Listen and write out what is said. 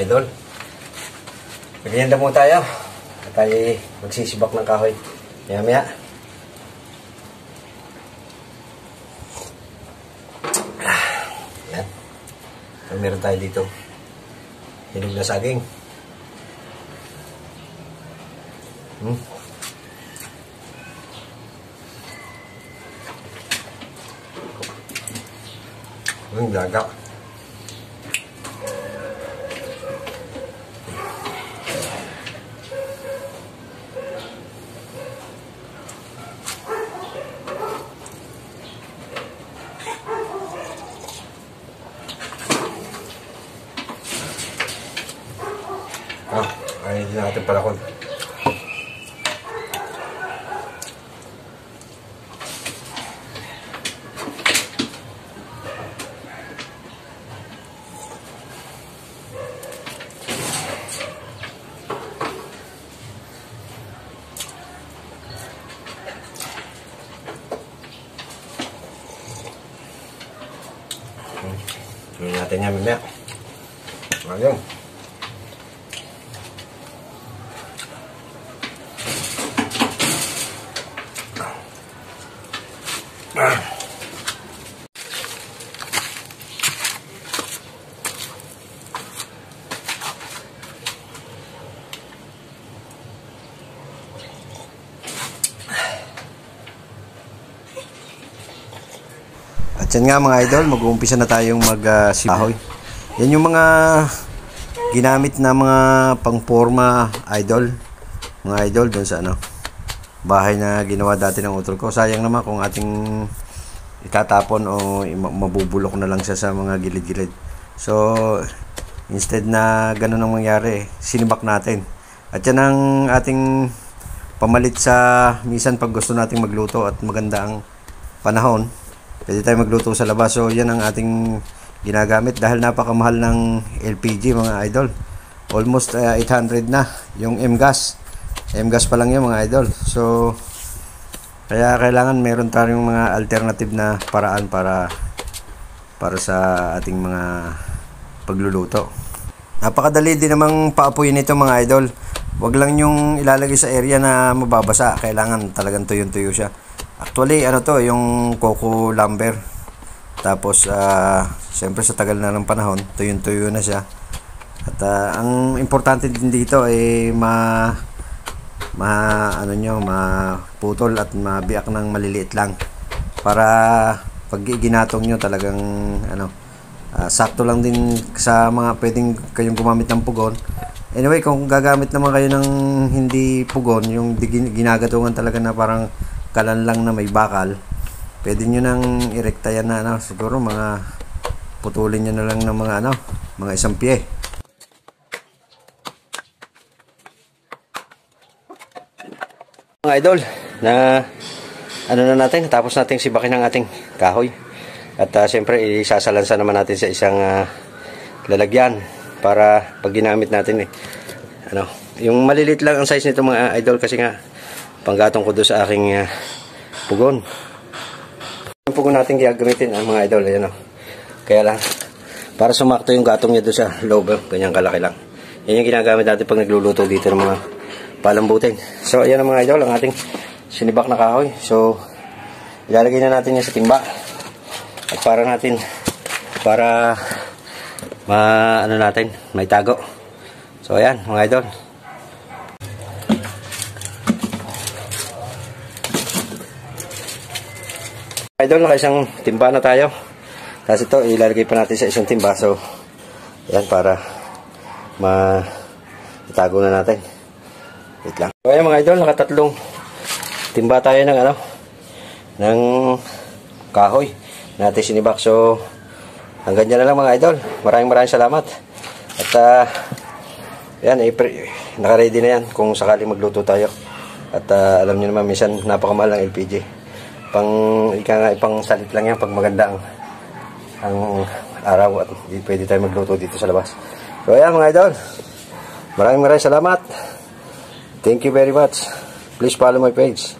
idol. Merienda mo tayo. At tayo magsisibak ng kahoy. Maya-maya. Yan. So, meron tayo dito. Hinog na saging. Daga. Ay, hindi natin palakon. Gawin natin yan mamaya. Ayun. At yan nga mga idol, mag-uumpisa na tayong mag-sibahoy. Yan yung mga ginamit na mga pangporma idol. Mga idol doon sa bahay na ginawa dati ng utol ko. Sayang naman kung ating itatapon o mabubulok na lang siya sa mga gilid-gilid. So, instead na ganun ang mangyari, sinibak natin. At yan ang ating pamalit sa minsan pag gusto nating magluto at maganda ang panahon. Pwede tayo magluto sa labas. So, yan ang ating ginagamit dahil napakamahal ng LPG mga idol. Almost 800 na yung M-gas. M-gas pa lang yan mga idol. So, kaya kailangan meron tayong mga alternative na paraan para sa ating mga pagluluto. Napakadali din namang paapuyin ito mga idol. Huwag lang yung ilalagay sa area na mababasa. Kailangan talagang tuyo-tuyo siya. Actually, yung coco lumber. Tapos, siyempre sa tagal na ng panahon, tuyo-tuyo na siya. At ang importante din dito ay maputol at mabiyak ng maliliit lang. Para pag ginatong nyo talagang sakto lang din sa mga pwedeng kayong gumamit ng pugon. Anyway, kung gagamit naman kayo ng hindi pugon, yung ginagatungan talaga na parang kalan lang na may bakal, pwede nyo nang irekta yan na siguro mga putulin nyo na lang ng mga mga isang pie. Mga idol, na na natin, tapos nating sibakin ang ating kahoy. At siyempre isasalansa naman natin sa isang lalagyan para pag ginamit natin yung malilit lang ang size nito mga idol kasi nga panggatong ko doon sa aking pugon. Yung pugon natin gagamitin mga idol, kaya lang para sumakto yung gatong niya doon sa loob, ganyang kalaki lang. Yan yung ginagamit natin pag nagluluto dito ng mga palambutin. So ayan mga idol, ang ating sinibak na kahoy. So ilalagay na natin yan sa timba at para natin may tago. So ayan mga idol, naka isang timba na tayo. Tapos ito ilalagay pa natin sa isang timba. So ayan, para itago na natin. Wait lang. So ayan mga idol, nakatatlong timba tayo ng kahoy natin sinibak. So hanggang dyan na lang mga idol. Maraming salamat. At yan, naka-ready na yan kung sakaling magluto tayo. At alam niyo naman minsan napakamahal ng LPG. Ipang salit lang yan pag maganda ang araw at pwede tayo magluto dito sa labas. So ayan mga idol, maraming salamat. Thank you very much. Please follow my page.